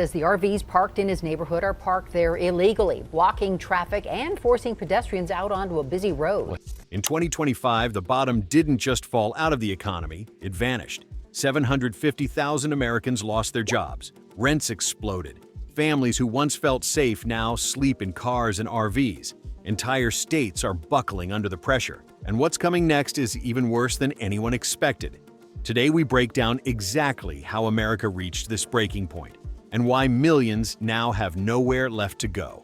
As the RVs parked in his neighborhood are parked there illegally, blocking traffic and forcing pedestrians out onto a busy road. In 2025, the bottom didn't just fall out of the economy, it vanished. 750,000 Americans lost their jobs. Rents exploded. Families who once felt safe now sleep in cars and RVs. Entire states are buckling under the pressure. And what's coming next is even worse than anyone expected. Today, we break down exactly how America reached this breaking point and why millions now have nowhere left to go.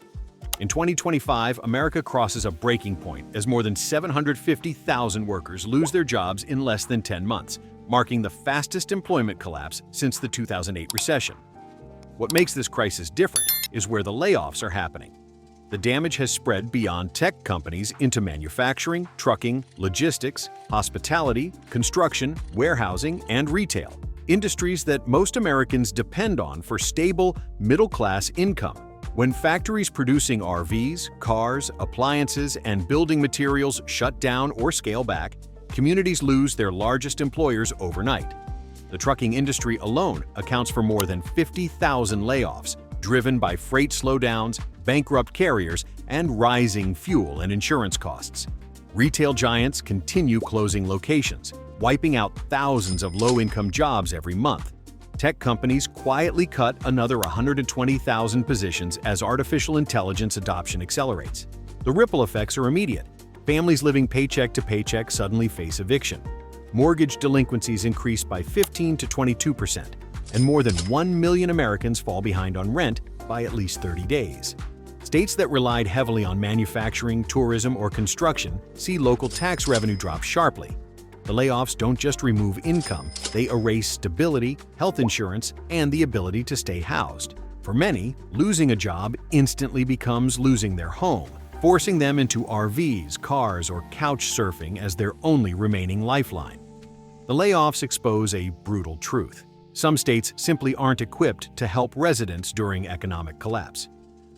In 2025, America crosses a breaking point as more than 750,000 workers lose their jobs in less than 10 months, marking the fastest employment collapse since the 2008 recession. What makes this crisis different is where the layoffs are happening. The damage has spread beyond tech companies into manufacturing, trucking, logistics, hospitality, construction, warehousing, and retail. Industries that most Americans depend on for stable, middle-class income. When factories producing RVs, cars, appliances, and building materials shut down or scale back, communities lose their largest employers overnight. The trucking industry alone accounts for more than 50,000 layoffs, driven by freight slowdowns, bankrupt carriers, and rising fuel and insurance costs. Retail giants continue closing locations, wiping out thousands of low-income jobs every month. Tech companies quietly cut another 120,000 positions as artificial intelligence adoption accelerates. The ripple effects are immediate. Families living paycheck to paycheck suddenly face eviction. Mortgage delinquencies increase by 15 to 22%, and more than 1 million Americans fall behind on rent by at least 30 days. States that relied heavily on manufacturing, tourism, or construction see local tax revenue drop sharply. The layoffs don't just remove income, they erase stability, health insurance, and the ability to stay housed. For many, losing a job instantly becomes losing their home, forcing them into RVs, cars, or couch surfing as their only remaining lifeline. The layoffs expose a brutal truth. Some states simply aren't equipped to help residents during economic collapse.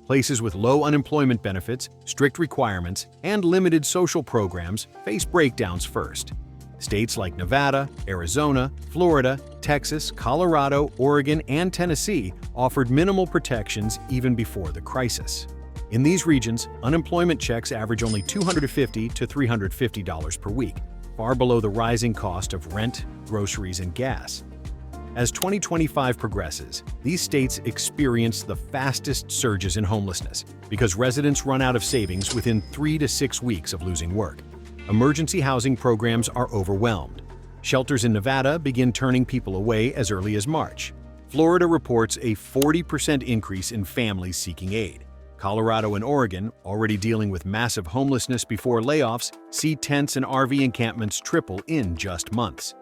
Places with low unemployment benefits, strict requirements, and limited social programs face breakdowns first. States like Nevada, Arizona, Florida, Texas, Colorado, Oregon, and Tennessee offered minimal protections even before the crisis. In these regions, unemployment checks average only $250 to $350 per week, far below the rising cost of rent, groceries, and gas. As 2025 progresses, these states experience the fastest surges in homelessness because residents run out of savings within 3 to 6 weeks of losing work. Emergency housing programs are overwhelmed. Shelters in Nevada begin turning people away as early as March. Florida reports a 40% increase in families seeking aid. Colorado and Oregon, already dealing with massive homelessness before layoffs, see tents and RV encampments triple in just months.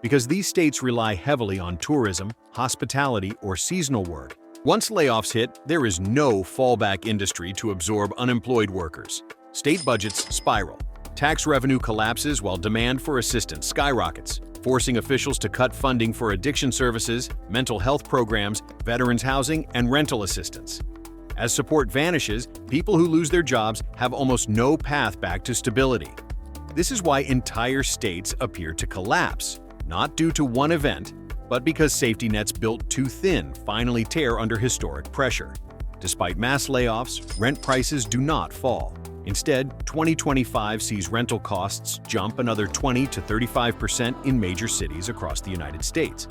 Because these states rely heavily on tourism, hospitality, or seasonal work, once layoffs hit, there is no fallback industry to absorb unemployed workers. State budgets spiral. Tax revenue collapses while demand for assistance skyrockets, forcing officials to cut funding for addiction services, mental health programs, veterans housing, and rental assistance. As support vanishes, people who lose their jobs have almost no path back to stability. This is why entire states appear to collapse, not due to one event, but because safety nets built too thin finally tear under historic pressure. Despite mass layoffs, rent prices do not fall. Instead, 2025 sees rental costs jump another 20 to 35% in major cities across the United States.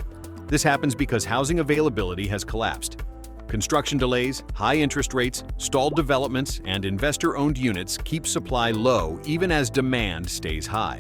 This happens because housing availability has collapsed. Construction delays, high interest rates, stalled developments, and investor-owned units keep supply low even as demand stays high.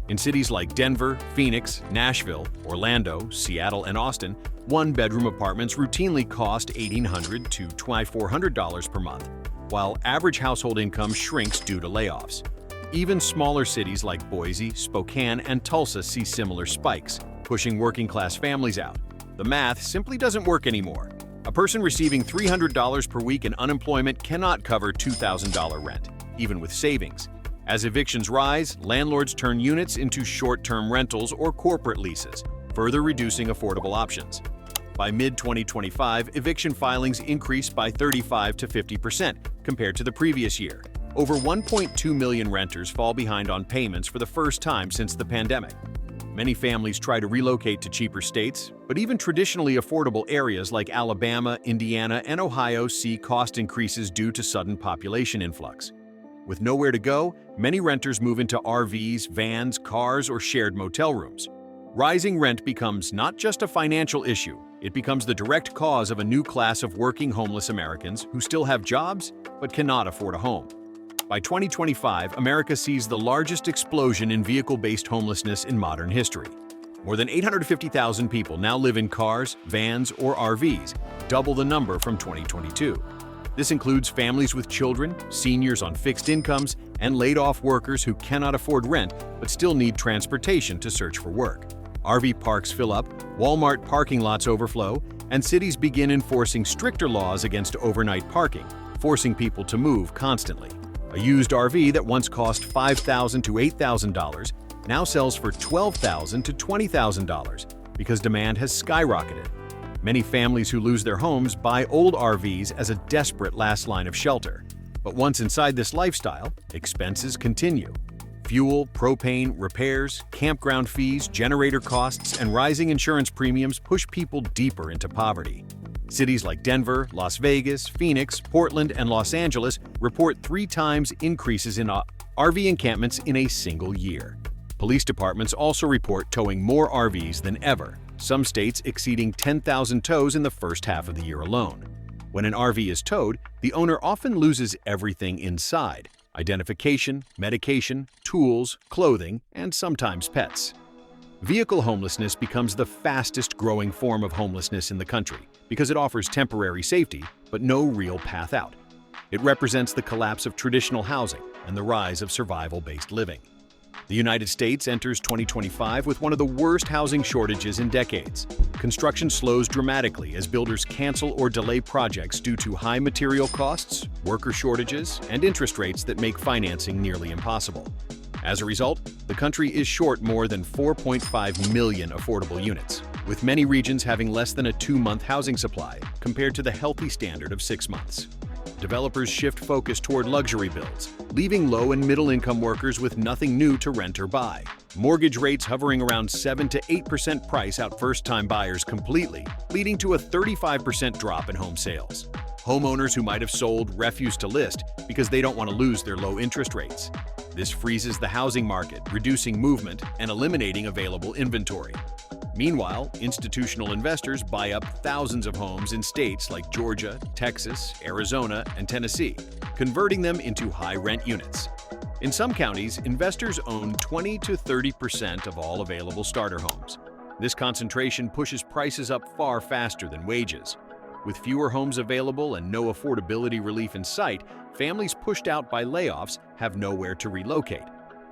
In cities like Denver, Phoenix, Nashville, Orlando, Seattle, and Austin, one-bedroom apartments routinely cost $1,800 to $2,400 per month, while average household income shrinks due to layoffs. Even smaller cities like Boise, Spokane, and Tulsa see similar spikes, pushing working-class families out. The math simply doesn't work anymore. A person receiving $300 per week in unemployment cannot cover $2,000 rent, even with savings. As evictions rise, landlords turn units into short-term rentals or corporate leases, further reducing affordable options. By mid-2025, eviction filings increased by 35 to 50% compared to the previous year. Over 1.2 million renters fall behind on payments for the first time since the pandemic. Many families try to relocate to cheaper states, but even traditionally affordable areas like Alabama, Indiana, and Ohio see cost increases due to sudden population influx. With nowhere to go, many renters move into RVs, vans, cars, or shared motel rooms. Rising rent becomes not just a financial issue, it becomes the direct cause of a new class of working homeless Americans who still have jobs but cannot afford a home. By 2025, America sees the largest explosion in vehicle-based homelessness in modern history. More than 850,000 people now live in cars, vans, or RVs, double the number from 2022. This includes families with children, seniors on fixed incomes, and laid-off workers who cannot afford rent but still need transportation to search for work. RV parks fill up, Walmart parking lots overflow, and cities begin enforcing stricter laws against overnight parking, forcing people to move constantly. A used RV that once cost $5,000 to $8,000 now sells for $12,000 to $20,000 because demand has skyrocketed. Many families who lose their homes buy old RVs as a desperate last line of shelter. But once inside this lifestyle, expenses continue. Fuel, propane, repairs, campground fees, generator costs, and rising insurance premiums push people deeper into poverty. Cities like Denver, Las Vegas, Phoenix, Portland, and Los Angeles report 3 times increases in RV encampments in a single year. Police departments also report towing more RVs than ever, some states exceeding 10,000 tows in the first half of the year alone. When an RV is towed, the owner often loses everything inside: identification, medication, tools, clothing, and sometimes pets. Vehicle homelessness becomes the fastest-growing form of homelessness in the country because it offers temporary safety but no real path out. It represents the collapse of traditional housing and the rise of survival-based living. The United States enters 2025 with one of the worst housing shortages in decades. Construction slows dramatically as builders cancel or delay projects due to high material costs, worker shortages, and interest rates that make financing nearly impossible. As a result, the country is short more than 4.5 million affordable units, with many regions having less than a 2-month housing supply compared to the healthy standard of 6 months. Developers shift focus toward luxury builds, leaving low and middle-income workers with nothing new to rent or buy. Mortgage rates hovering around 7 to 8% price out first-time buyers completely, leading to a 35% drop in home sales. Homeowners who might have sold refuse to list because they don't want to lose their low interest rates. This freezes the housing market, reducing movement and eliminating available inventory. Meanwhile, institutional investors buy up thousands of homes in states like Georgia, Texas, Arizona, and Tennessee, converting them into high-rent units. In some counties, investors own 20 to 30% of all available starter homes. This concentration pushes prices up far faster than wages. With fewer homes available and no affordability relief in sight, families pushed out by layoffs have nowhere to relocate.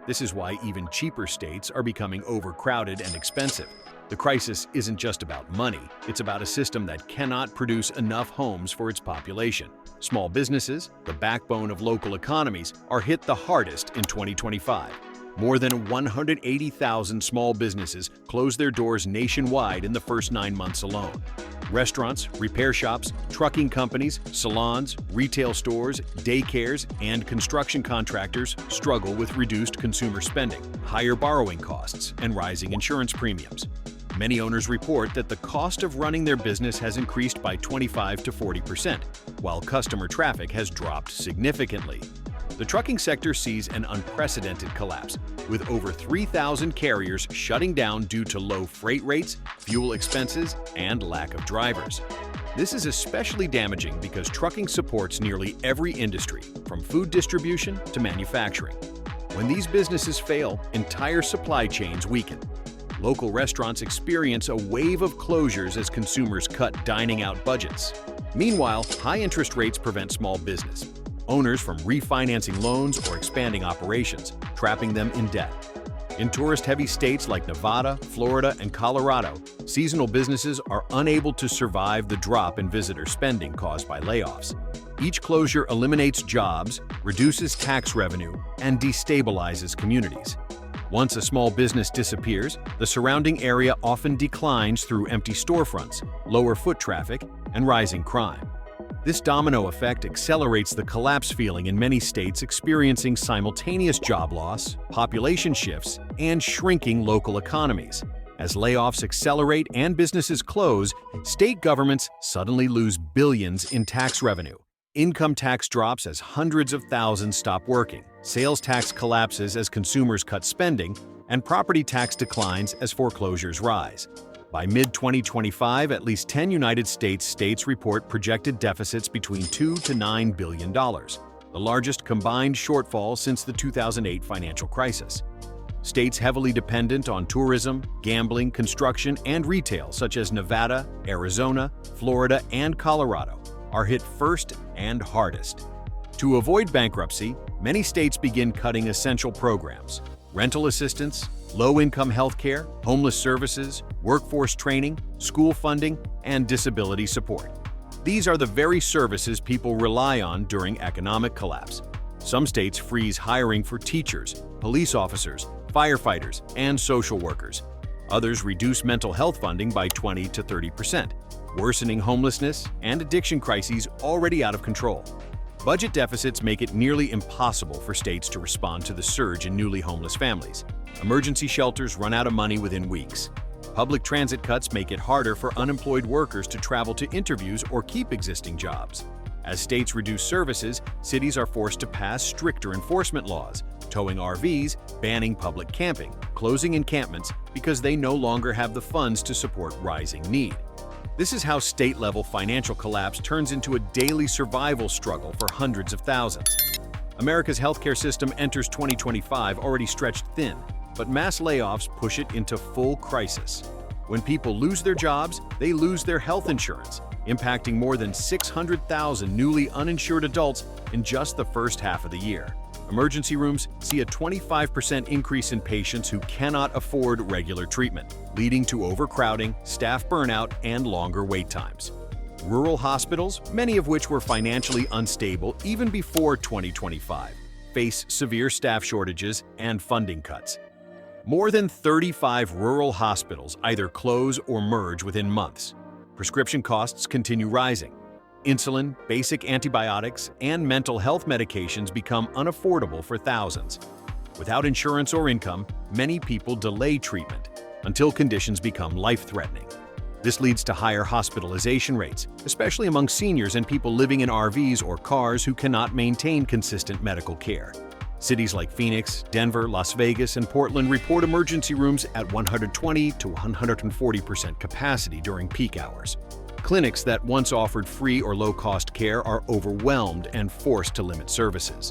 This is why even cheaper states are becoming overcrowded and expensive. The crisis isn't just about money, it's about a system that cannot produce enough homes for its population. Small businesses, the backbone of local economies, are hit the hardest in 2025. More than 180,000 small businesses closed their doors nationwide in the first 9 months alone. Restaurants, repair shops, trucking companies, salons, retail stores, daycares, and construction contractors struggle with reduced consumer spending, higher borrowing costs, and rising insurance premiums. Many owners report that the cost of running their business has increased by 25 to 40%, while customer traffic has dropped significantly. The trucking sector sees an unprecedented collapse, with over 3,000 carriers shutting down due to low freight rates, fuel expenses, and lack of drivers. This is especially damaging because trucking supports nearly every industry, from food distribution to manufacturing. When these businesses fail, entire supply chains weaken. Local restaurants experience a wave of closures as consumers cut dining-out budgets. Meanwhile, high interest rates prevent small business owners from refinancing loans or expanding operations, trapping them in debt. In tourist-heavy states like Nevada, Florida, and Colorado, seasonal businesses are unable to survive the drop in visitor spending caused by layoffs. Each closure eliminates jobs, reduces tax revenue, and destabilizes communities. Once a small business disappears, the surrounding area often declines through empty storefronts, lower foot traffic, and rising crime. This domino effect accelerates the collapse feeling in many states experiencing simultaneous job loss, population shifts, and shrinking local economies. As layoffs accelerate and businesses close, state governments suddenly lose billions in tax revenue. Income tax drops as hundreds of thousands stop working, sales tax collapses as consumers cut spending, and property tax declines as foreclosures rise. By mid-2025, at least 10 United States report projected deficits between $2 to $9 billion, the largest combined shortfall since the 2008 financial crisis. States heavily dependent on tourism, gambling, construction, and retail, such as Nevada, Arizona, Florida, and Colorado, are hit first and hardest. To avoid bankruptcy, many states begin cutting essential programs: rental assistance, low-income health care, homeless services, workforce training, school funding, and disability support. These are the very services people rely on during economic collapse. Some states freeze hiring for teachers, police officers, firefighters, and social workers. Others reduce mental health funding by 20 to 30%, worsening homelessness and addiction crises already out of control. Budget deficits make it nearly impossible for states to respond to the surge in newly homeless families. Emergency shelters run out of money within weeks. Public transit cuts make it harder for unemployed workers to travel to interviews or keep existing jobs. As states reduce services, cities are forced to pass stricter enforcement laws, towing RVs, banning public camping, closing encampments because they no longer have the funds to support rising need. This is how state-level financial collapse turns into a daily survival struggle for hundreds of thousands. America's healthcare system enters 2025 already stretched thin, but mass layoffs push it into full crisis. When people lose their jobs, they lose their health insurance, impacting more than 600,000 newly uninsured adults in just the first half of the year. Emergency rooms see a 25% increase in patients who cannot afford regular treatment, leading to overcrowding, staff burnout, and longer wait times. Rural hospitals, many of which were financially unstable even before 2025, face severe staff shortages and funding cuts. More than 35 rural hospitals either close or merge within months. Prescription costs continue rising. Insulin, basic antibiotics, and mental health medications become unaffordable for thousands. Without insurance or income, many people delay treatment until conditions become life-threatening. This leads to higher hospitalization rates, especially among seniors and people living in RVs or cars who cannot maintain consistent medical care. Cities like Phoenix, Denver, Las Vegas, and Portland report emergency rooms at 120 to 140% capacity during peak hours. Clinics that once offered free or low-cost care are overwhelmed and forced to limit services.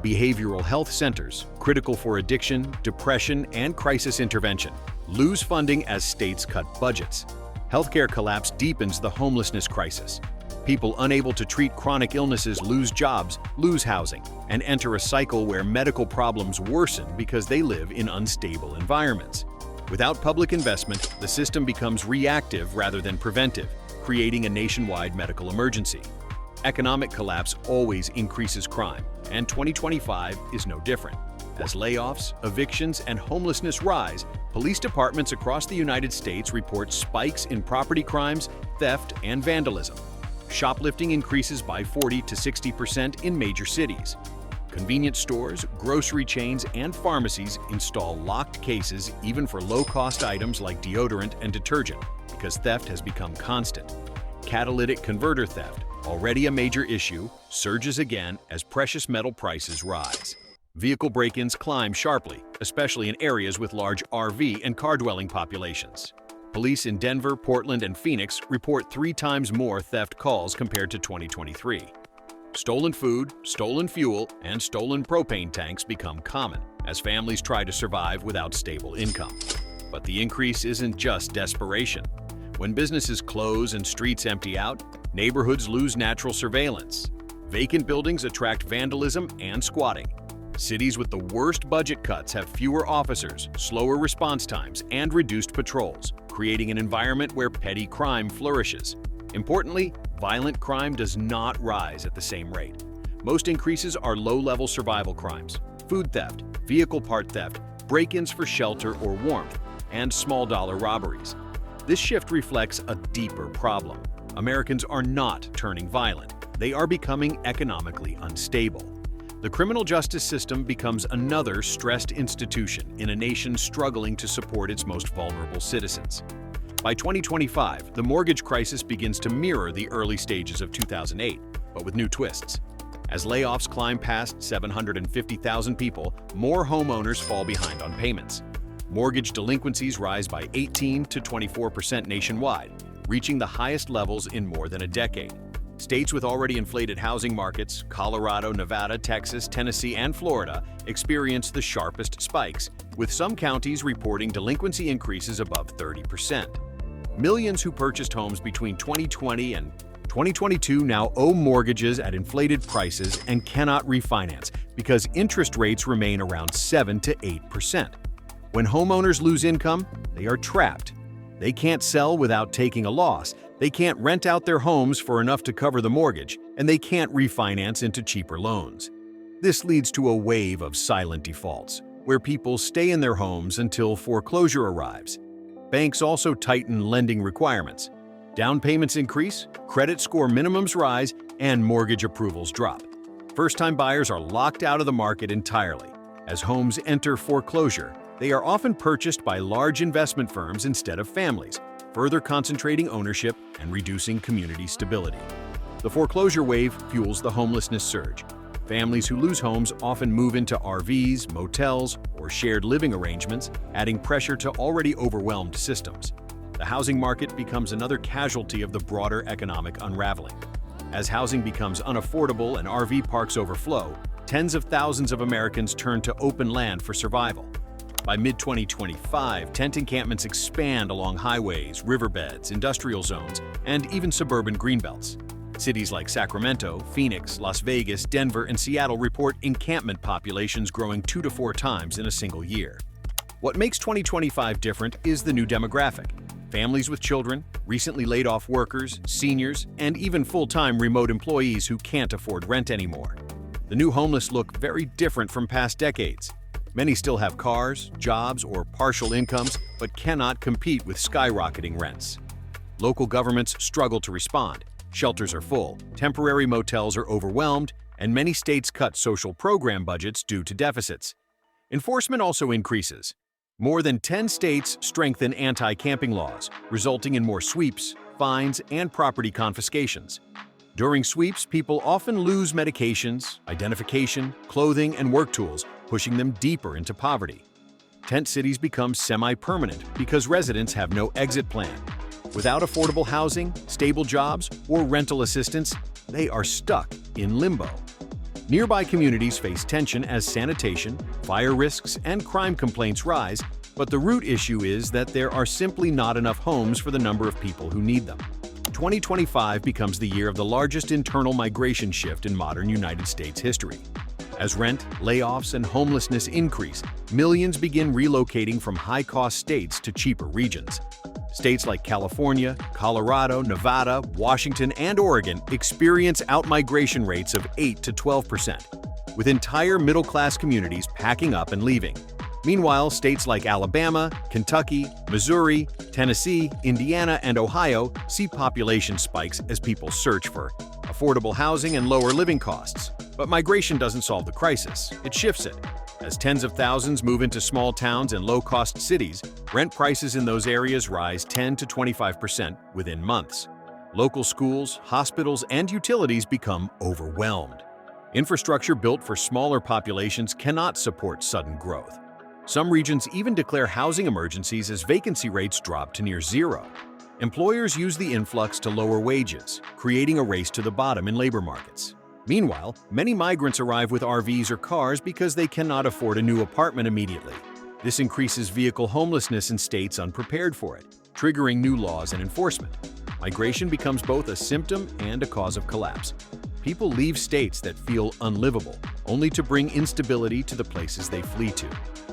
Behavioral health centers, critical for addiction, depression, and crisis intervention, lose funding as states cut budgets. Healthcare collapse deepens the homelessness crisis. People unable to treat chronic illnesses lose jobs, lose housing, and enter a cycle where medical problems worsen because they live in unstable environments. Without public investment, the system becomes reactive rather than preventive, creating a nationwide medical emergency. Economic collapse always increases crime, and 2025 is no different. As layoffs, evictions, and homelessness rise, police departments across the United States report spikes in property crimes, theft, and vandalism. Shoplifting increases by 40 to 60% in major cities. Convenience stores, grocery chains, and pharmacies install locked cases even for low-cost items like deodorant and detergent, because theft has become constant. Catalytic converter theft, already a major issue, surges again as precious metal prices rise. Vehicle break-ins climb sharply, especially in areas with large RV and car-dwelling populations. Police in Denver, Portland, and Phoenix report 3 times more theft calls compared to 2023. Stolen food, stolen fuel, and stolen propane tanks become common as families try to survive without stable income. But the increase isn't just desperation. When businesses close and streets empty out, neighborhoods lose natural surveillance. Vacant buildings attract vandalism and squatting. Cities with the worst budget cuts have fewer officers, slower response times, and reduced patrols, creating an environment where petty crime flourishes. Importantly, violent crime does not rise at the same rate. Most increases are low-level survival crimes: food theft, vehicle part theft, break-ins for shelter or warmth, and small-dollar robberies. This shift reflects a deeper problem. Americans are not turning violent. they are becoming economically unstable. The criminal justice system becomes another stressed institution in a nation struggling to support its most vulnerable citizens. By 2025, the mortgage crisis begins to mirror the early stages of 2008, but with new twists. As layoffs climb past 750,000 people, more homeowners fall behind on payments. Mortgage delinquencies rise by 18 to 24% nationwide, reaching the highest levels in more than a decade. States with already inflated housing markets, Colorado, Nevada, Texas, Tennessee, and Florida, experience the sharpest spikes, with some counties reporting delinquency increases above 30%. Millions who purchased homes between 2020 and 2022 now owe mortgages at inflated prices and cannot refinance because interest rates remain around 7 to 8%. When homeowners lose income, they are trapped. They can't sell without taking a loss, they can't rent out their homes for enough to cover the mortgage, and they can't refinance into cheaper loans. This leads to a wave of silent defaults, where people stay in their homes until foreclosure arrives. Banks also tighten lending requirements. Down payments increase, credit score minimums rise, and mortgage approvals drop. First-time buyers are locked out of the market entirely. As homes enter foreclosure, they are often purchased by large investment firms instead of families, further concentrating ownership and reducing community stability. The foreclosure wave fuels the homelessness surge. Families who lose homes often move into RVs, motels, or shared living arrangements, adding pressure to already overwhelmed systems. The housing market becomes another casualty of the broader economic unraveling. As housing becomes unaffordable and RV parks overflow, tens of thousands of Americans turn to open land for survival. By mid-2025, tent encampments expand along highways, riverbeds, industrial zones, and even suburban greenbelts. Cities like Sacramento, Phoenix, Las Vegas, Denver, and Seattle report encampment populations growing 2 to 4 times in a single year. What makes 2025 different is the new demographic. Families with children, recently laid-off workers, seniors, and even full-time remote employees who can't afford rent anymore. The new homeless look very different from past decades. Many still have cars, jobs, or partial incomes, but cannot compete with skyrocketing rents. Local governments struggle to respond. Shelters are full, temporary motels are overwhelmed, and many states cut social program budgets due to deficits. Enforcement also increases. More than 10 states strengthen anti-camping laws, resulting in more sweeps, fines, and property confiscations. During sweeps, people often lose medications, identification, clothing, and work tools, pushing them deeper into poverty. Tent cities become semi-permanent because residents have no exit plan. Without affordable housing, stable jobs, or rental assistance, they are stuck in limbo. Nearby communities face tension as sanitation, fire risks, and crime complaints rise, but the root issue is that there are simply not enough homes for the number of people who need them. 2025 becomes the year of the largest internal migration shift in modern United States history. As rent, layoffs, and homelessness increase, millions begin relocating from high-cost states to cheaper regions. States like California, Colorado, Nevada, Washington, and Oregon experience outmigration rates of 8 to 12%, with entire middle-class communities packing up and leaving. Meanwhile, states like Alabama, Kentucky, Missouri, Tennessee, Indiana, and Ohio see population spikes as people search for affordable housing and lower living costs. But migration doesn't solve the crisis, it shifts it. As tens of thousands move into small towns and low-cost cities, rent prices in those areas rise 10 to 25% within months. Local schools, hospitals, and utilities become overwhelmed. Infrastructure built for smaller populations cannot support sudden growth. Some regions even declare housing emergencies as vacancy rates drop to near zero. Employers use the influx to lower wages, creating a race to the bottom in labor markets. Meanwhile, many migrants arrive with RVs or cars because they cannot afford a new apartment immediately. This increases vehicle homelessness in states unprepared for it, triggering new laws and enforcement. Migration becomes both a symptom and a cause of collapse. People leave states that feel unlivable, only to bring instability to the places they flee to.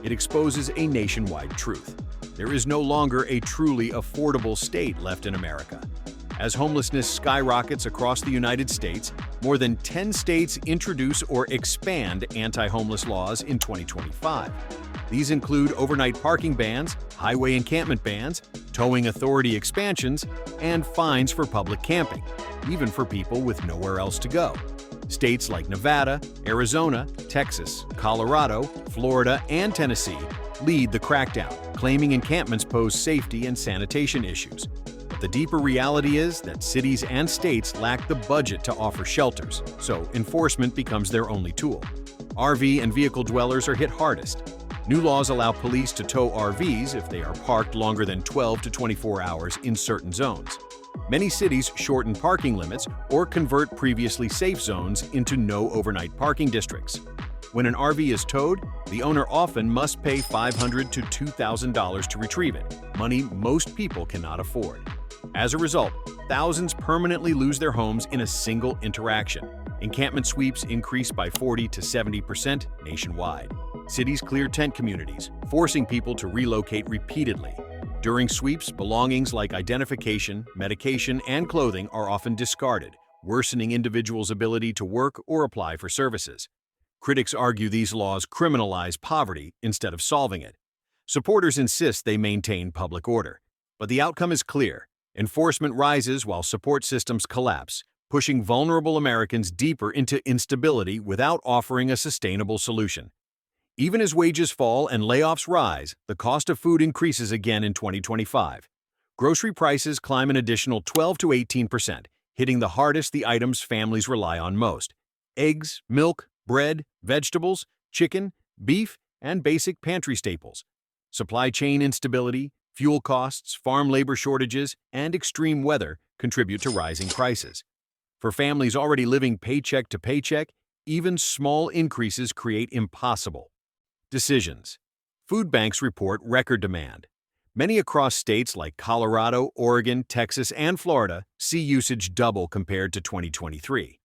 It exposes a nationwide truth. There is no longer a truly affordable state left in America. As homelessness skyrockets across the United States, more than 10 states introduce or expand anti-homeless laws in 2025. These include overnight parking bans, highway encampment bans, towing authority expansions, and fines for public camping, even for people with nowhere else to go. States like Nevada, Arizona, Texas, Colorado, Florida, and Tennessee lead the crackdown, claiming encampments pose safety and sanitation issues. But the deeper reality is that cities and states lack the budget to offer shelters, so enforcement becomes their only tool. RV and vehicle dwellers are hit hardest. New laws allow police to tow RVs if they are parked longer than 12 to 24 hours in certain zones. Many cities shorten parking limits or convert previously safe zones into no overnight parking districts. When an RV is towed, the owner often must pay $500 to $2,000 to retrieve it, money most people cannot afford. As a result, thousands permanently lose their homes in a single interaction. Encampment sweeps increase by 40 to 70% nationwide. Cities clear tent communities, forcing people to relocate repeatedly. During sweeps, belongings like identification, medication, and clothing are often discarded, worsening individuals' ability to work or apply for services. Critics argue these laws criminalize poverty instead of solving it. Supporters insist they maintain public order. But the outcome is clear. Enforcement rises while support systems collapse, pushing vulnerable Americans deeper into instability without offering a sustainable solution. Even as wages fall and layoffs rise, the cost of food increases again in 2025. Grocery prices climb an additional 12 to 18%, hitting the hardest the items families rely on most: eggs, milk, bread, vegetables, chicken, beef, and basic pantry staples. Supply chain instability, fuel costs, farm labor shortages, and extreme weather contribute to rising prices. For families already living paycheck to paycheck, even small increases create impossible decisions. Food banks report record demand. Many across states like Colorado, Oregon, Texas, and Florida see usage double compared to 2023.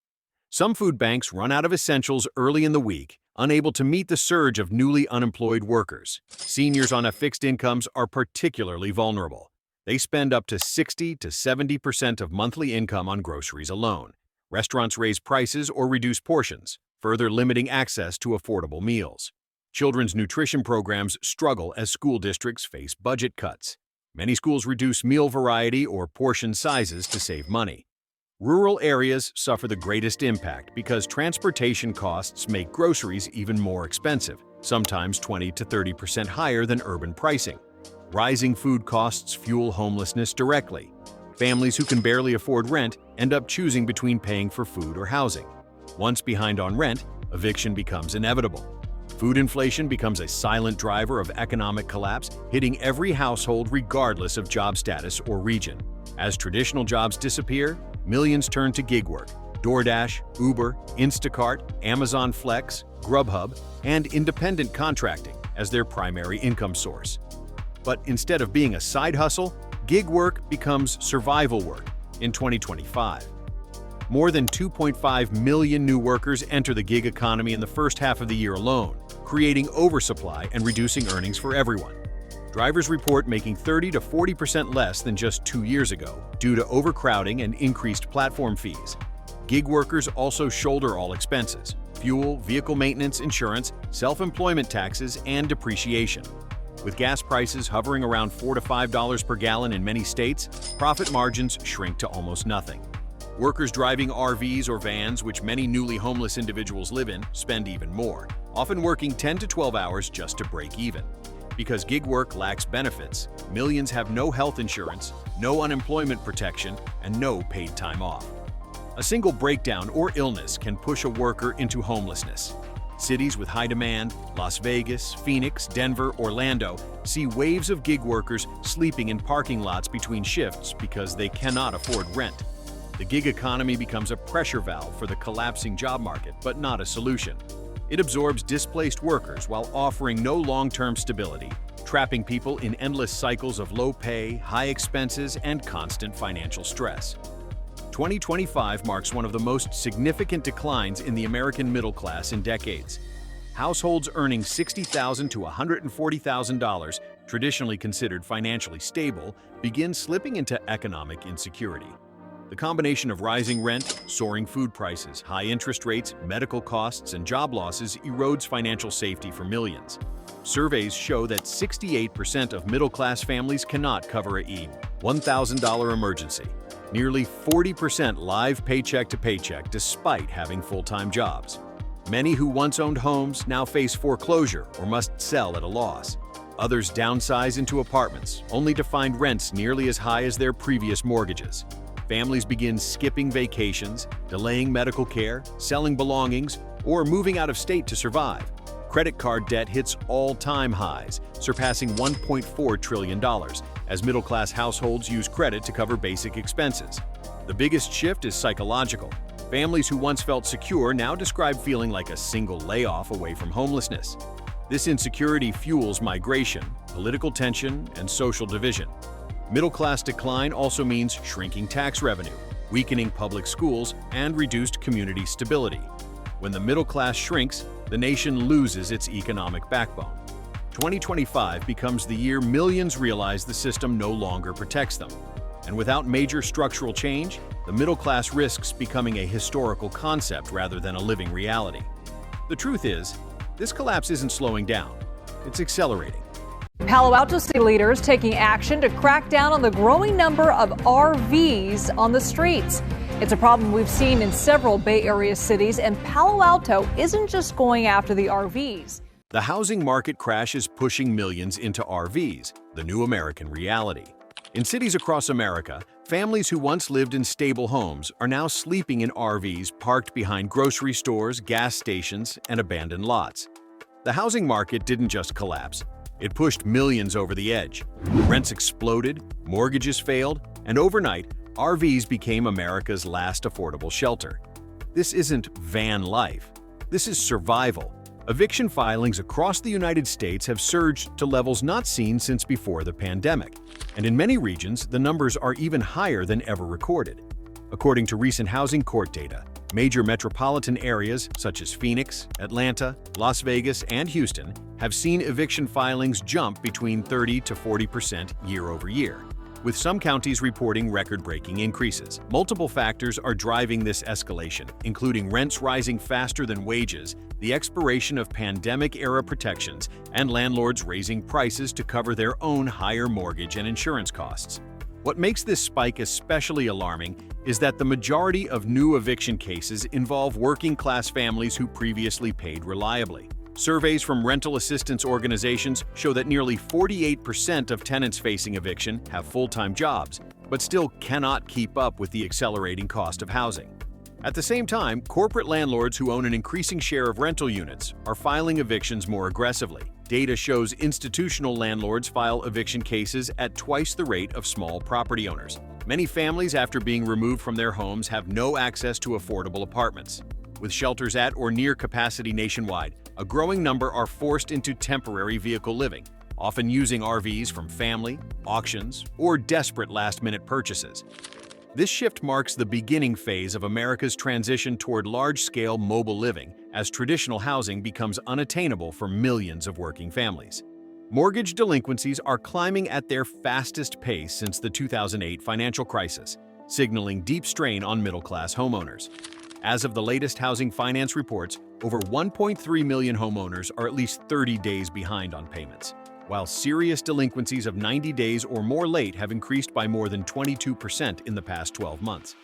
Some food banks run out of essentials early in the week, unable to meet the surge of newly unemployed workers. Seniors on fixed incomes are particularly vulnerable. They spend up to 60 to 70% of monthly income on groceries alone. Restaurants raise prices or reduce portions, further limiting access to affordable meals. Children's nutrition programs struggle as school districts face budget cuts. Many schools reduce meal variety or portion sizes to save money. Rural areas suffer the greatest impact because transportation costs make groceries even more expensive, sometimes 20 to 30% higher than urban pricing. Rising food costs fuel homelessness directly. Families who can barely afford rent end up choosing between paying for food or housing. Once behind on rent, eviction becomes inevitable. Food inflation becomes a silent driver of economic collapse, hitting every household regardless of job status or region. As traditional jobs disappear, millions turn to gig work. DoorDash, Uber, Instacart, Amazon Flex, Grubhub, and independent contracting as their primary income source. But instead of being a side hustle, gig work becomes survival work in 2025. More than 2.5 million new workers enter the gig economy in the first half of the year alone, creating oversupply and reducing earnings for everyone. Drivers report making 30 to 40% less than just 2 years ago due to overcrowding and increased platform fees. Gig workers also shoulder all expenses: fuel, vehicle maintenance, insurance, self-employment taxes, and depreciation. With gas prices hovering around $4 to $5 per gallon in many states, profit margins shrink to almost nothing. Workers driving RVs or vans, which many newly homeless individuals live in, spend even more, often working 10 to 12 hours just to break even. Because gig work lacks benefits, millions have no health insurance, no unemployment protection, and no paid time off. A single breakdown or illness can push a worker into homelessness. Cities with high demand, Las Vegas, Phoenix, Denver, Orlando, see waves of gig workers sleeping in parking lots between shifts because they cannot afford rent. The gig economy becomes a pressure valve for the collapsing job market, but not a solution. It absorbs displaced workers while offering no long-term stability, trapping people in endless cycles of low pay, high expenses, and constant financial stress. 2025 marks one of the most significant declines in the American middle class in decades. Households earning $60,000 to $140,000, traditionally considered financially stable, begin slipping into economic insecurity. The combination of rising rent, soaring food prices, high interest rates, medical costs, and job losses erodes financial safety for millions. Surveys show that 68% of middle-class families cannot cover a $1,000 emergency. Nearly 40% live paycheck to paycheck despite having full-time jobs. Many who once owned homes now face foreclosure or must sell at a loss. Others downsize into apartments, only to find rents nearly as high as their previous mortgages. Families begin skipping vacations, delaying medical care, selling belongings, or moving out of state to survive. Credit card debt hits all-time highs, surpassing $1.4 trillion, as middle-class households use credit to cover basic expenses. The biggest shift is psychological. Families who once felt secure now describe feeling like a single layoff away from homelessness. This insecurity fuels migration, political tension, and social division. Middle-class decline also means shrinking tax revenue, weakening public schools, and reduced community stability. When the middle class shrinks, the nation loses its economic backbone. 2025 becomes the year millions realize the system no longer protects them. And without major structural change, the middle class risks becoming a historical concept rather than a living reality. The truth is, this collapse isn't slowing down, it's accelerating. Palo Alto city leaders taking action to crack down on the growing number of RVs on the streets. It's a problem we've seen in several Bay Area cities, and Palo Alto isn't just going after the RVs. The housing market crash is pushing millions into RVs, the new American reality. In cities across America, families who once lived in stable homes are now sleeping in RVs parked behind grocery stores, gas stations, and abandoned lots. The housing market didn't just collapse. It pushed millions over the edge. Rents exploded, mortgages failed, and overnight, RVs became America's last affordable shelter. This isn't van life. This is survival. Eviction filings across the United States have surged to levels not seen since before the pandemic. And in many regions, the numbers are even higher than ever recorded. According to recent housing court data, major metropolitan areas such as Phoenix, Atlanta, Las Vegas, and Houston have seen eviction filings jump between 30 to 40% year over year, with some counties reporting record-breaking increases. Multiple factors are driving this escalation, including rents rising faster than wages, the expiration of pandemic-era protections, and landlords raising prices to cover their own higher mortgage and insurance costs. What makes this spike especially alarming is that the majority of new eviction cases involve working-class families who previously paid reliably. Surveys from rental assistance organizations show that nearly 48% of tenants facing eviction have full-time jobs, but still cannot keep up with the accelerating cost of housing. At the same time, corporate landlords who own an increasing share of rental units are filing evictions more aggressively. Data shows institutional landlords file eviction cases at twice the rate of small property owners. Many families, after being removed from their homes, have no access to affordable apartments. With shelters at or near capacity nationwide, a growing number are forced into temporary vehicle living, often using RVs from family, auctions, or desperate last-minute purchases. This shift marks the beginning phase of America's transition toward large-scale mobile living as traditional housing becomes unattainable for millions of working families. Mortgage delinquencies are climbing at their fastest pace since the 2008 financial crisis, signaling deep strain on middle-class homeowners. As of the latest housing finance reports, over 1.3 million homeowners are at least 30 days behind on payments, while serious delinquencies of 90 days or more late have increased by more than 22% in the past 12 months.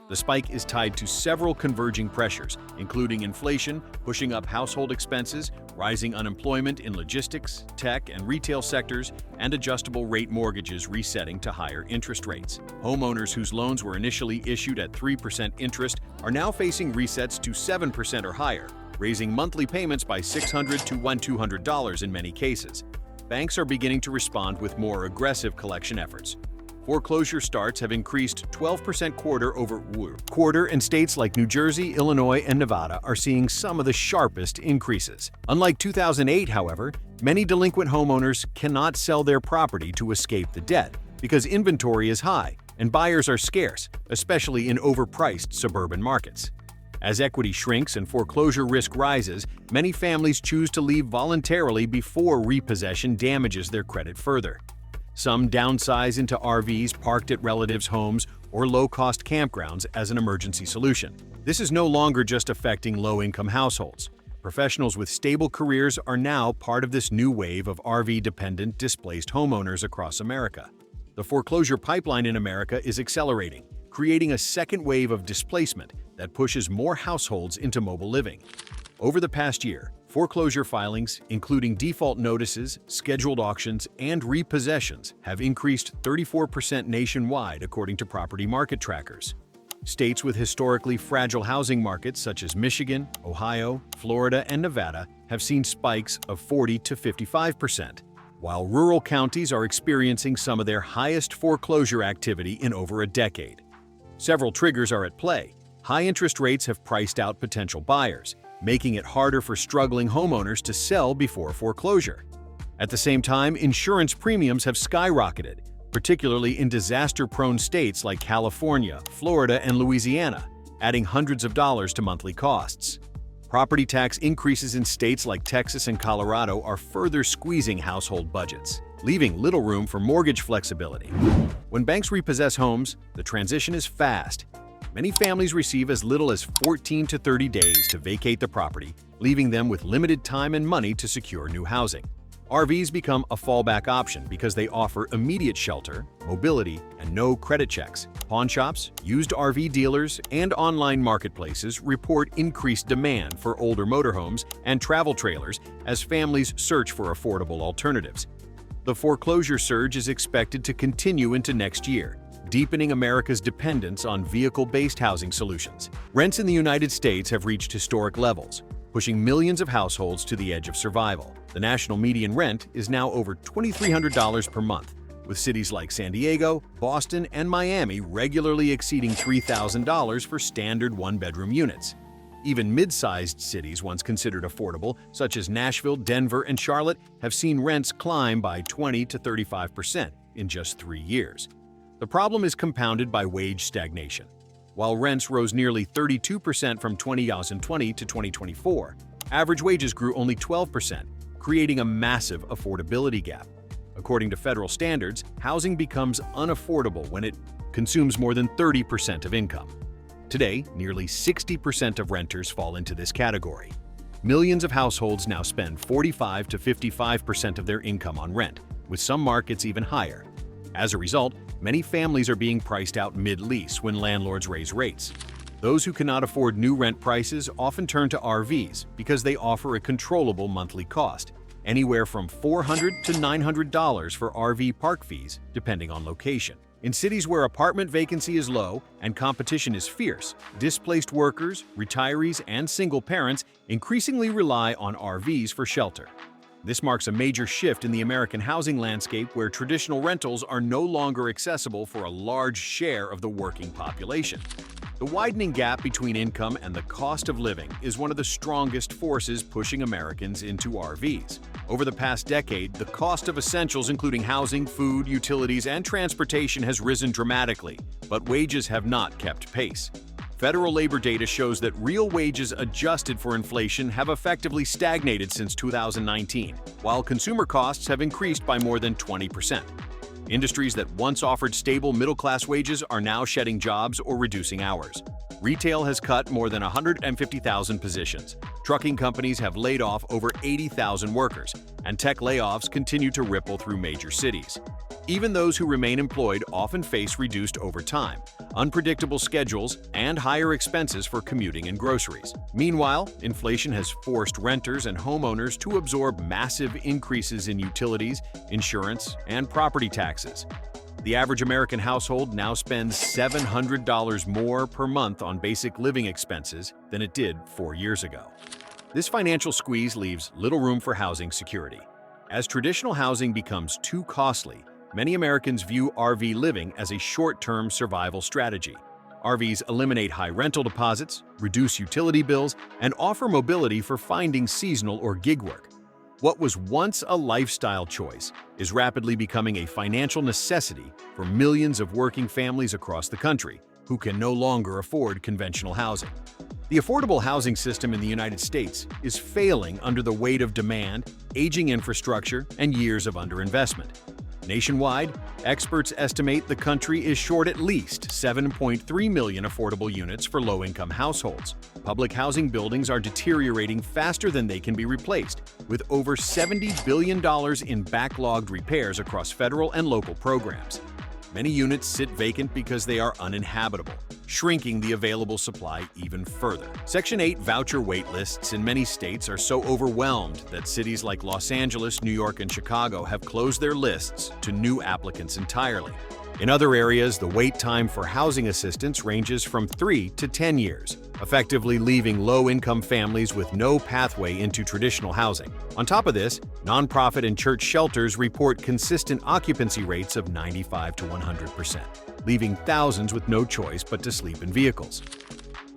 The spike is tied to several converging pressures, including inflation pushing up household expenses, rising unemployment in logistics, tech, and retail sectors, and adjustable rate mortgages resetting to higher interest rates. Homeowners whose loans were initially issued at 3% interest are now facing resets to 7% or higher, raising monthly payments by $600 to $1,200 in many cases. Banks are beginning to respond with more aggressive collection efforts. Foreclosure starts have increased 12% quarter, and states like New Jersey, Illinois, and Nevada are seeing some of the sharpest increases. Unlike 2008, however, many delinquent homeowners cannot sell their property to escape the debt because inventory is high and buyers are scarce, especially in overpriced suburban markets. As equity shrinks and foreclosure risk rises, many families choose to leave voluntarily before repossession damages their credit further. Some downsize into RVs parked at relatives' homes or low-cost campgrounds as an emergency solution. This is no longer just affecting low-income households. Professionals with stable careers are now part of this new wave of RV-dependent displaced homeowners across America. The foreclosure pipeline in America is accelerating, creating a second wave of displacement that pushes more households into mobile living. Over the past year, foreclosure filings, including default notices, scheduled auctions, and repossessions, have increased 34% nationwide according to property market trackers. States with historically fragile housing markets such as Michigan, Ohio, Florida, and Nevada have seen spikes of 40 to 55%, while rural counties are experiencing some of their highest foreclosure activity in over a decade. Several triggers are at play. High interest rates have priced out potential buyers, making it harder for struggling homeowners to sell before foreclosure. At the same time, insurance premiums have skyrocketed, particularly in disaster-prone states like California, Florida, and Louisiana, adding hundreds of dollars to monthly costs. Property tax increases in states like Texas and Colorado are further squeezing household budgets, leaving little room for mortgage flexibility. When banks repossess homes, the transition is fast. Many families receive as little as 14 to 30 days to vacate the property, leaving them with limited time and money to secure new housing. RVs become a fallback option because they offer immediate shelter, mobility, and no credit checks. Pawn shops, used RV dealers, and online marketplaces report increased demand for older motorhomes and travel trailers as families search for affordable alternatives. The foreclosure surge is expected to continue into next year, deepening America's dependence on vehicle-based housing solutions. Rents in the United States have reached historic levels, pushing millions of households to the edge of survival. The national median rent is now over $2,300 per month, with cities like San Diego, Boston, and Miami regularly exceeding $3,000 for standard one-bedroom units. Even mid-sized cities once considered affordable, such as Nashville, Denver, and Charlotte, have seen rents climb by 20 to 35% in just 3 years. The problem is compounded by wage stagnation. While rents rose nearly 32% from 2020 to 2024, average wages grew only 12%, creating a massive affordability gap. According to federal standards, housing becomes unaffordable when it consumes more than 30% of income. Today, nearly 60% of renters fall into this category. Millions of households now spend 45 to 55% of their income on rent, with some markets even higher. As a result, many families are being priced out mid-lease when landlords raise rates. Those who cannot afford new rent prices often turn to RVs because they offer a controllable monthly cost, anywhere from $400 to $900 for RV park fees, depending on location. In cities where apartment vacancy is low and competition is fierce, displaced workers, retirees, and single parents increasingly rely on RVs for shelter. This marks a major shift in the American housing landscape where traditional rentals are no longer accessible for a large share of the working population. The widening gap between income and the cost of living is one of the strongest forces pushing Americans into RVs. Over the past decade, the cost of essentials including housing, food, utilities, and transportation has risen dramatically, but wages have not kept pace. Federal labor data shows that real wages adjusted for inflation have effectively stagnated since 2019, while consumer costs have increased by more than 20%. Industries that once offered stable middle-class wages are now shedding jobs or reducing hours. Retail has cut more than 150,000 positions. Trucking companies have laid off over 80,000 workers, and tech layoffs continue to ripple through major cities. Even those who remain employed often face reduced overtime, unpredictable schedules, and higher expenses for commuting and groceries. Meanwhile, inflation has forced renters and homeowners to absorb massive increases in utilities, insurance, and property taxes. The average American household now spends $700 more per month on basic living expenses than it did 4 years ago. This financial squeeze leaves little room for housing security. As traditional housing becomes too costly, many Americans view RV living as a short-term survival strategy. RVs eliminate high rental deposits, reduce utility bills, and offer mobility for finding seasonal or gig work. What was once a lifestyle choice is rapidly becoming a financial necessity for millions of working families across the country who can no longer afford conventional housing. The affordable housing system in the United States is failing under the weight of demand, aging infrastructure, and years of underinvestment. Nationwide, experts estimate the country is short at least 7.3 million affordable units for low-income households. Public housing buildings are deteriorating faster than they can be replaced, with over $70 billion in backlogged repairs across federal and local programs. Many units sit vacant because they are uninhabitable, shrinking the available supply even further. Section 8 voucher wait lists in many states are so overwhelmed that cities like Los Angeles, New York, and Chicago have closed their lists to new applicants entirely. In other areas, the wait time for housing assistance ranges from 3 to 10 years, effectively leaving low-income families with no pathway into traditional housing. On top of this, nonprofit and church shelters report consistent occupancy rates of 95 to 100%, leaving thousands with no choice but to sleep in vehicles.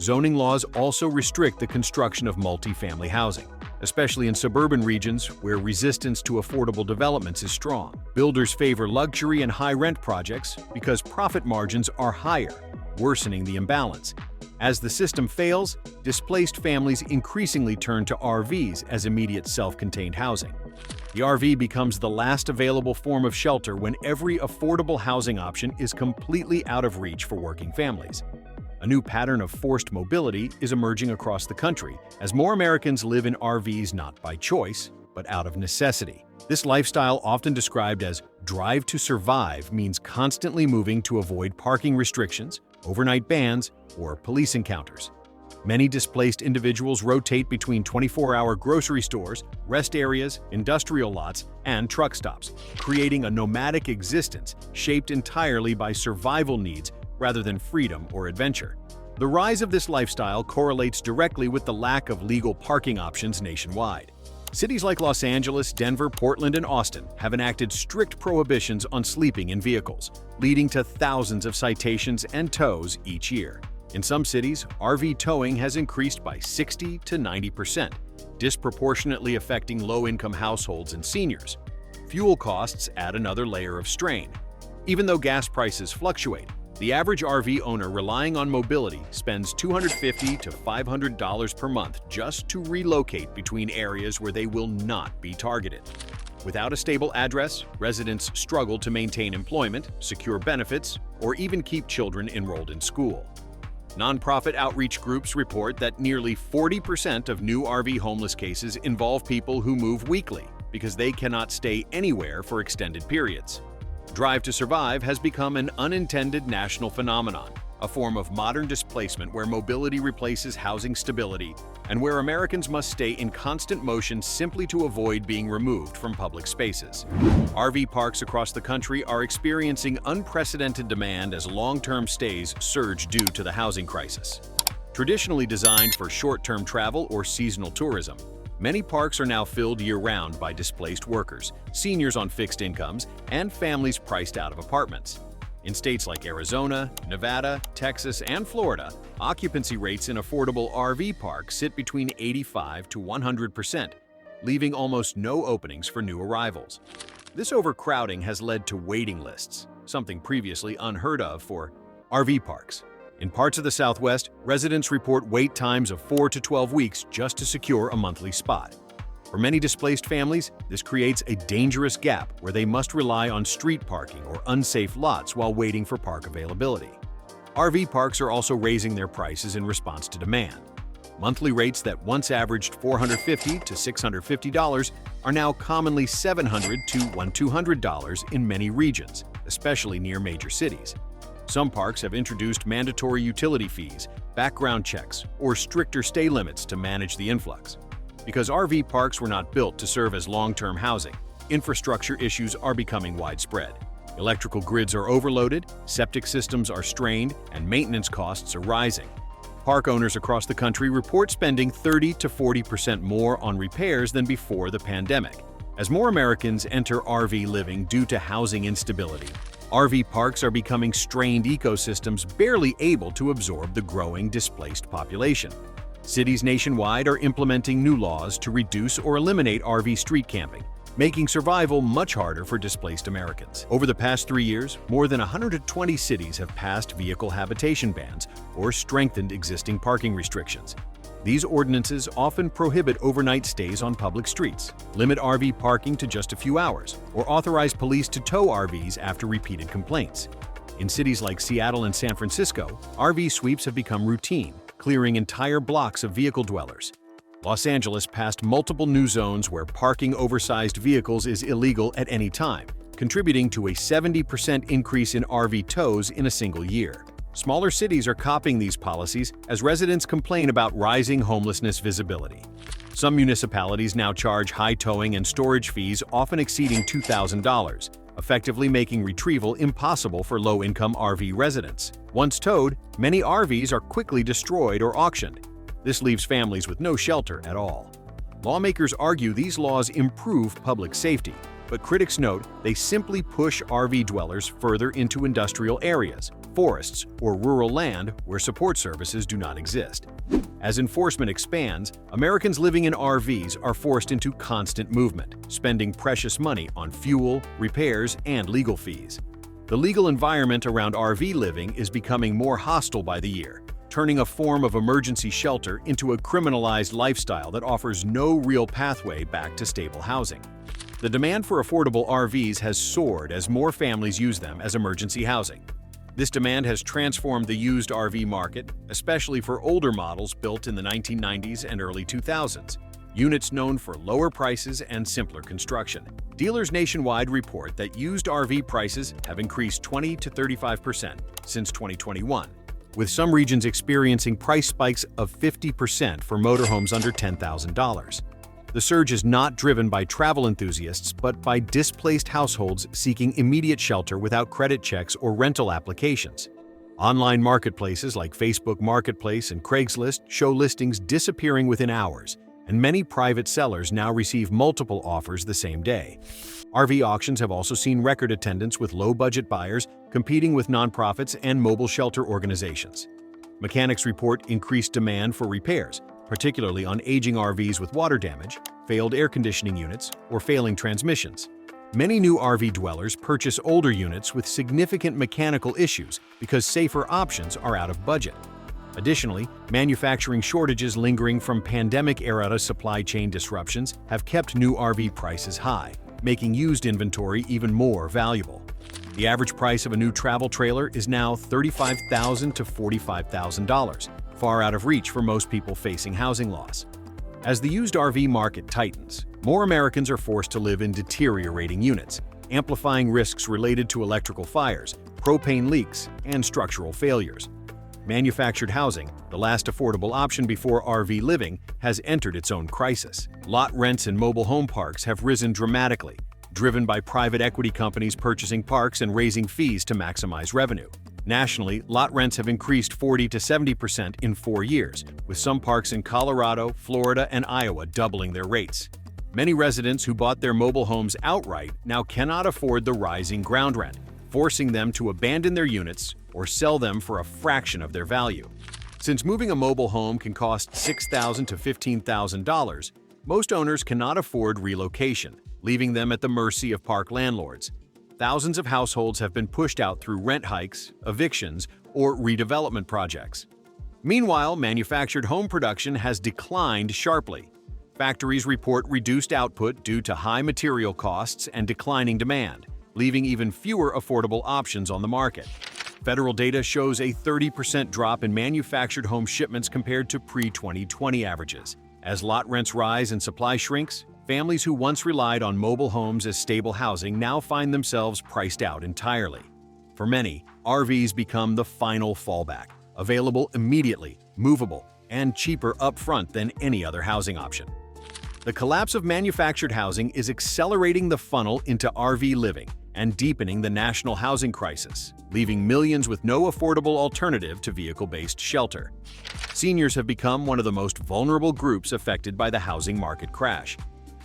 Zoning laws also restrict the construction of multifamily housing, especially in suburban regions where resistance to affordable developments is strong. Builders favor luxury and high-rent projects because profit margins are higher, worsening the imbalance. As the system fails, displaced families increasingly turn to RVs as immediate self-contained housing. The RV becomes the last available form of shelter when every affordable housing option is completely out of reach for working families. A new pattern of forced mobility is emerging across the country as more Americans live in RVs not by choice, but out of necessity. This lifestyle, often described as "drive to survive," means constantly moving to avoid parking restrictions, overnight bans, or police encounters. Many displaced individuals rotate between 24-hour grocery stores, rest areas, industrial lots, and truck stops, creating a nomadic existence shaped entirely by survival needs rather than freedom or adventure. The rise of this lifestyle correlates directly with the lack of legal parking options nationwide. Cities like Los Angeles, Denver, Portland, and Austin have enacted strict prohibitions on sleeping in vehicles, leading to thousands of citations and tows each year. In some cities, RV towing has increased by 60 to 90%, disproportionately affecting low-income households and seniors. Fuel costs add another layer of strain. Even though gas prices fluctuate, the average RV owner relying on mobility spends $250 to $500 per month just to relocate between areas where they will not be targeted. Without a stable address, residents struggle to maintain employment, secure benefits, or even keep children enrolled in school. Nonprofit outreach groups report that nearly 40% of new RV homeless cases involve people who move weekly because they cannot stay anywhere for extended periods. Drive to survive has become an unintended national phenomenon, a form of modern displacement where mobility replaces housing stability and where Americans must stay in constant motion simply to avoid being removed from public spaces. RV parks across the country are experiencing unprecedented demand as long-term stays surge due to the housing crisis. Traditionally designed for short-term travel or seasonal tourism, many parks are now filled year-round by displaced workers, seniors on fixed incomes, and families priced out of apartments. In states like Arizona, Nevada, Texas, and Florida, occupancy rates in affordable RV parks sit between 85 to 100%, leaving almost no openings for new arrivals. This overcrowding has led to waiting lists, something previously unheard of for RV parks. In parts of the Southwest, residents report wait times of 4 to 12 weeks just to secure a monthly spot. For many displaced families, this creates a dangerous gap where they must rely on street parking or unsafe lots while waiting for park availability. RV parks are also raising their prices in response to demand. Monthly rates that once averaged $450 to $650 are now commonly $700 to $1,200 in many regions, especially near major cities. Some parks have introduced mandatory utility fees, background checks, or stricter stay limits to manage the influx. Because RV parks were not built to serve as long-term housing, infrastructure issues are becoming widespread. Electrical grids are overloaded, septic systems are strained, and maintenance costs are rising. Park owners across the country report spending 30 to 40% more on repairs than before the pandemic. As more Americans enter RV living due to housing instability, RV parks are becoming strained ecosystems barely able to absorb the growing displaced population. Cities nationwide are implementing new laws to reduce or eliminate RV street camping, making survival much harder for displaced Americans. Over the past 3 years, more than 120 cities have passed vehicle habitation bans or strengthened existing parking restrictions. These ordinances often prohibit overnight stays on public streets, limit RV parking to just a few hours, or authorize police to tow RVs after repeated complaints. In cities like Seattle and San Francisco, RV sweeps have become routine, clearing entire blocks of vehicle dwellers. Los Angeles passed multiple new zones where parking oversized vehicles is illegal at any time, contributing to a 70% increase in RV tows in a single year. Smaller cities are copying these policies as residents complain about rising homelessness visibility. Some municipalities now charge high towing and storage fees often exceeding $2,000, effectively making retrieval impossible for low-income RV residents. Once towed, many RVs are quickly destroyed or auctioned. This leaves families with no shelter at all. Lawmakers argue these laws improve public safety, but critics note they simply push RV dwellers further into industrial areas, forests, or rural land where support services do not exist. As enforcement expands, Americans living in RVs are forced into constant movement, spending precious money on fuel, repairs, and legal fees. The legal environment around RV living is becoming more hostile by the year, turning a form of emergency shelter into a criminalized lifestyle that offers no real pathway back to stable housing. The demand for affordable RVs has soared as more families use them as emergency housing. This demand has transformed the used RV market, especially for older models built in the 1990s and early 2000s, units known for lower prices and simpler construction. Dealers nationwide report that used RV prices have increased 20 to 35% since 2021, with some regions experiencing price spikes of 50% for motorhomes under $10,000. The surge is not driven by travel enthusiasts, but by displaced households seeking immediate shelter without credit checks or rental applications. Online marketplaces like Facebook Marketplace and Craigslist show listings disappearing within hours, and many private sellers now receive multiple offers the same day. RV auctions have also seen record attendance, with low-budget buyers competing with nonprofits and mobile shelter organizations. Mechanics report increased demand for repairs, particularly on aging RVs with water damage, failed air conditioning units, or failing transmissions. Many new RV dwellers purchase older units with significant mechanical issues because safer options are out of budget. Additionally, manufacturing shortages lingering from pandemic-era supply chain disruptions have kept new RV prices high, making used inventory even more valuable. The average price of a new travel trailer is now $35,000 to $45,000, far out of reach for most people facing housing loss. As the used RV market tightens, more Americans are forced to live in deteriorating units, amplifying risks related to electrical fires, propane leaks, and structural failures. Manufactured housing, the last affordable option before RV living, has entered its own crisis. Lot rents in mobile home parks have risen dramatically, driven by private equity companies purchasing parks and raising fees to maximize revenue. Nationally, lot rents have increased 40 to 70% in 4 years, with some parks in Colorado, Florida, and Iowa doubling their rates. Many residents who bought their mobile homes outright now cannot afford the rising ground rent, forcing them to abandon their units or sell them for a fraction of their value. Since moving a mobile home can cost $6,000 to $15,000, most owners cannot afford relocation, leaving them at the mercy of park landlords. Thousands of households have been pushed out through rent hikes, evictions, or redevelopment projects. Meanwhile, manufactured home production has declined sharply. Factories report reduced output due to high material costs and declining demand, leaving even fewer affordable options on the market. Federal data shows a 30% drop in manufactured home shipments compared to pre-2020 averages. As lot rents rise and supply shrinks, families who once relied on mobile homes as stable housing now find themselves priced out entirely. For many, RVs become the final fallback, available immediately, movable, and cheaper upfront than any other housing option. The collapse of manufactured housing is accelerating the funnel into RV living and deepening the national housing crisis, leaving millions with no affordable alternative to vehicle-based shelter. Seniors have become one of the most vulnerable groups affected by the housing market crash.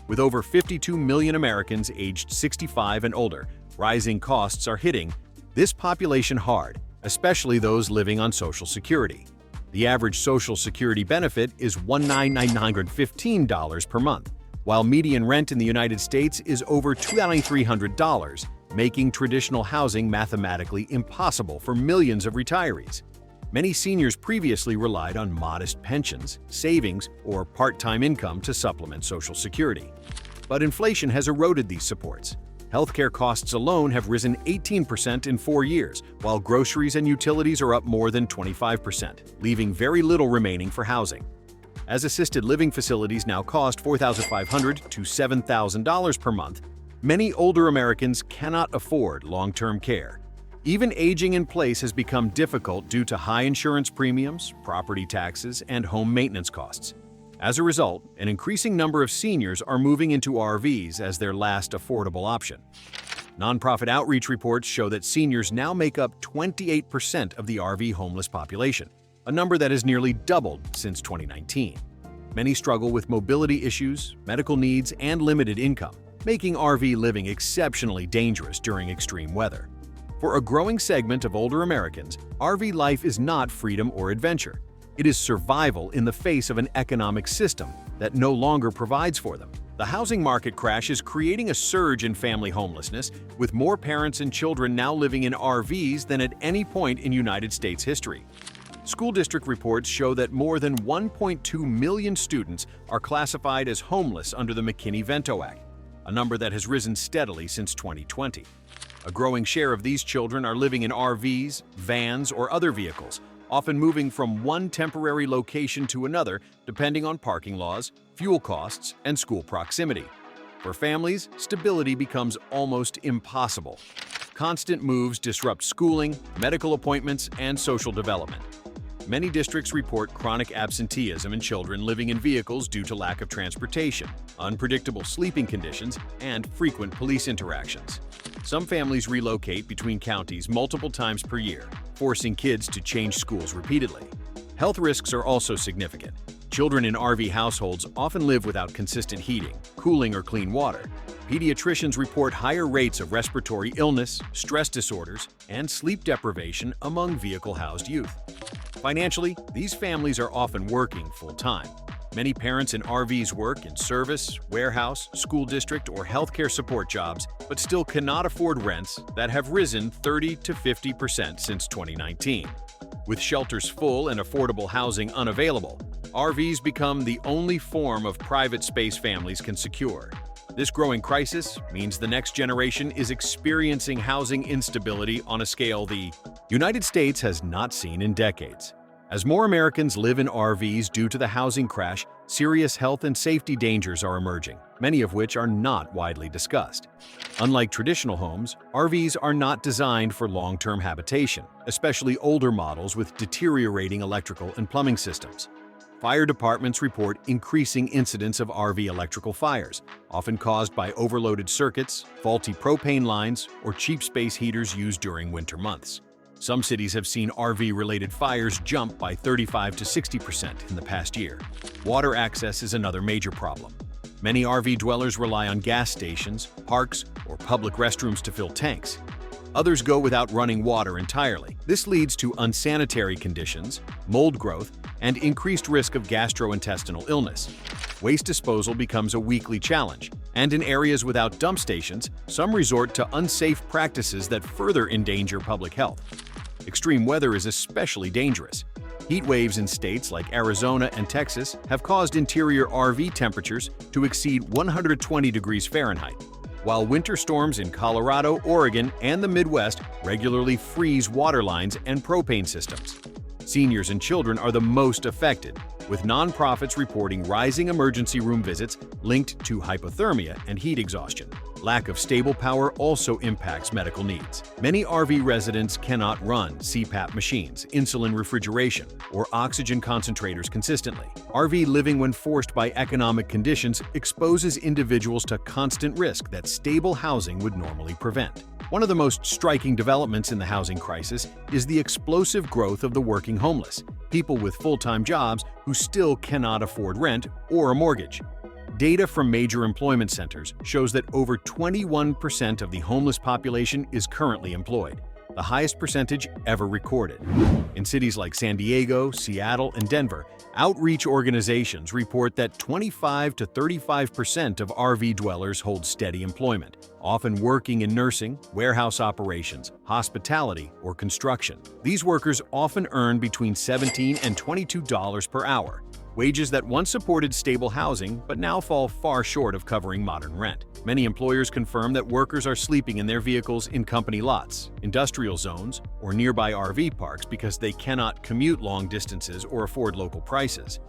With over 52 million Americans aged 65 and older, rising costs are hitting this population hard, especially those living on Social Security. The average Social Security benefit is $1,915 per month, while median rent in the United States is over $2,300, making traditional housing mathematically impossible for millions of retirees. Many seniors previously relied on modest pensions, savings, or part-time income to supplement Social Security. But inflation has eroded these supports. Healthcare costs alone have risen 18% in 4 years, while groceries and utilities are up more than 25%, leaving very little remaining for housing. As assisted living facilities now cost $4,500 to $7,000 per month, many older Americans cannot afford long-term care. Even aging in place has become difficult due to high insurance premiums, property taxes, and home maintenance costs. As a result, an increasing number of seniors are moving into RVs as their last affordable option. Nonprofit outreach reports show that seniors now make up 28% of the RV homeless population, a number that has nearly doubled since 2019. Many struggle with mobility issues, medical needs, and limited income, making RV living exceptionally dangerous during extreme weather. For a growing segment of older Americans, RV life is not freedom or adventure. It is survival in the face of an economic system that no longer provides for them. The housing market crash is creating a surge in family homelessness, with more parents and children now living in RVs than at any point in United States history. School district reports show that more than 1.2 million students are classified as homeless under the McKinney-Vento Act, a number that has risen steadily since 2020. A growing share of these children are living in RVs, vans, or other vehicles, often moving from one temporary location to another depending on parking laws, fuel costs, and school proximity. For families, stability becomes almost impossible. Constant moves disrupt schooling, medical appointments, and social development. Many districts report chronic absenteeism in children living in vehicles due to lack of transportation, unpredictable sleeping conditions, and frequent police interactions. Some families relocate between counties multiple times per year, forcing kids to change schools repeatedly. Health risks are also significant. Children in RV households often live without consistent heating, cooling, or clean water. Pediatricians report higher rates of respiratory illness, stress disorders, and sleep deprivation among vehicle-housed youth. Financially, these families are often working full-time. Many parents in RVs work in service, warehouse, school district, or healthcare support jobs, but still cannot afford rents that have risen 30 to 50% since 2019. With shelters full and affordable housing unavailable, RVs become the only form of private space families can secure. This growing crisis means the next generation is experiencing housing instability on a scale the United States has not seen in decades. As more Americans live in RVs due to the housing crash, serious health and safety dangers are emerging, many of which are not widely discussed. Unlike traditional homes, RVs are not designed for long-term habitation, especially older models with deteriorating electrical and plumbing systems. Fire departments report increasing incidents of RV electrical fires, often caused by overloaded circuits, faulty propane lines, or cheap space heaters used during winter months. Some cities have seen RV-related fires jump by 35 to 60% in the past year. Water access is another major problem. Many RV dwellers rely on gas stations, parks, or public restrooms to fill tanks. Others go without running water entirely. This leads to unsanitary conditions, mold growth, and increased risk of gastrointestinal illness. Waste disposal becomes a weekly challenge, and in areas without dump stations, some resort to unsafe practices that further endanger public health. Extreme weather is especially dangerous. Heat waves in states like Arizona and Texas have caused interior RV temperatures to exceed 120 degrees Fahrenheit, while winter storms in Colorado, Oregon, and the Midwest regularly freeze water lines and propane systems. Seniors and children are the most affected, with nonprofits reporting rising emergency room visits linked to hypothermia and heat exhaustion. Lack of stable power also impacts medical needs. Many RV residents cannot run CPAP machines, insulin refrigeration, or oxygen concentrators consistently. RV living, when forced by economic conditions, exposes individuals to constant risk that stable housing would normally prevent. One of the most striking developments in the housing crisis is the explosive growth of the working homeless, people with full-time jobs who still cannot afford rent or a mortgage. Data from major employment centers shows that over 21% of the homeless population is currently employed, the highest percentage ever recorded. In cities like San Diego, Seattle, and Denver, Outreach organizations report that 25 to 35% of RV dwellers hold steady employment, often working in nursing, warehouse operations, hospitality, or construction. These workers often earn between $17 and $22 per hour, wages that once supported stable housing but now fall far short of covering modern rent. Many employers confirm that workers are sleeping in their vehicles in company lots, industrial zones, or nearby RV parks because they cannot commute long distances or afford local prices.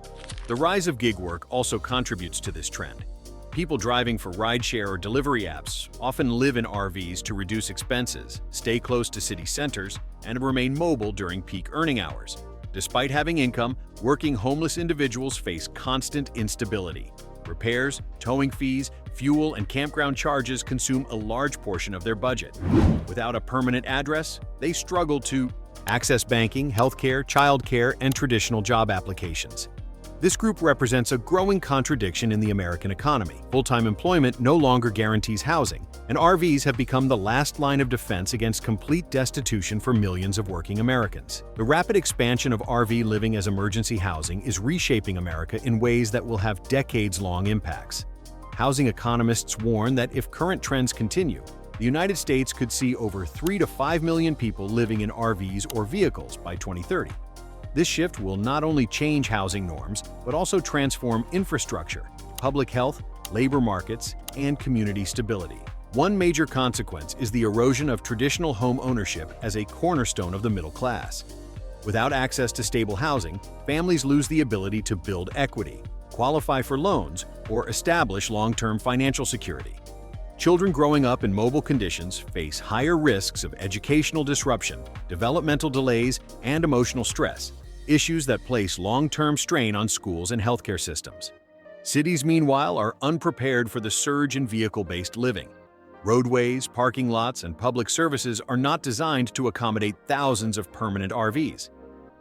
The rise of gig work also contributes to this trend. People driving for rideshare or delivery apps often live in RVs to reduce expenses, stay close to city centers, and remain mobile during peak earning hours. Despite having income, working homeless individuals face constant instability. Repairs, towing fees, fuel, and campground charges consume a large portion of their budget. Without a permanent address, they struggle to access banking, healthcare, childcare, and traditional job applications. This group represents a growing contradiction in the American economy. Full-time employment no longer guarantees housing, and RVs have become the last line of defense against complete destitution for millions of working Americans. The rapid expansion of RV living as emergency housing is reshaping America in ways that will have decades-long impacts. Housing economists warn that if current trends continue, the United States could see over 3 to 5 million people living in RVs or vehicles by 2030. This shift will not only change housing norms, but also transform infrastructure, public health, labor markets, and community stability. One major consequence is the erosion of traditional home ownership as a cornerstone of the middle class. Without access to stable housing, families lose the ability to build equity, qualify for loans, or establish long-term financial security. Children growing up in mobile conditions face higher risks of educational disruption, developmental delays, and emotional stress, issues that place long-term strain on schools and healthcare systems. Cities, meanwhile, are unprepared for the surge in vehicle-based living. Roadways, parking lots, and public services are not designed to accommodate thousands of permanent RVs.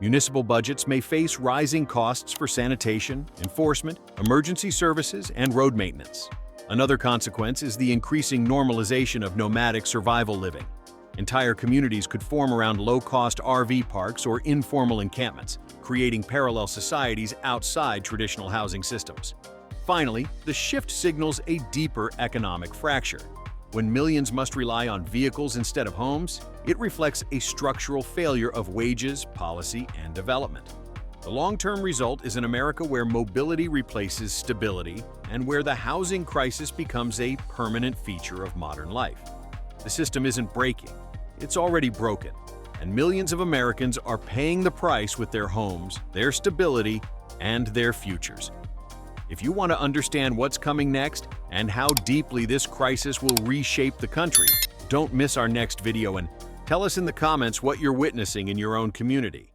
Municipal budgets may face rising costs for sanitation, enforcement, emergency services, and road maintenance. Another consequence is the increasing normalization of nomadic survival living. Entire communities could form around low-cost RV parks or informal encampments, creating parallel societies outside traditional housing systems. Finally, the shift signals a deeper economic fracture. When millions must rely on vehicles instead of homes, it reflects a structural failure of wages, policy, and development. The long-term result is an America where mobility replaces stability and where the housing crisis becomes a permanent feature of modern life. The system isn't breaking, it's already broken, and millions of Americans are paying the price with their homes, their stability, and their futures. If you want to understand what's coming next and how deeply this crisis will reshape the country, don't miss our next video and tell us in the comments what you're witnessing in your own community.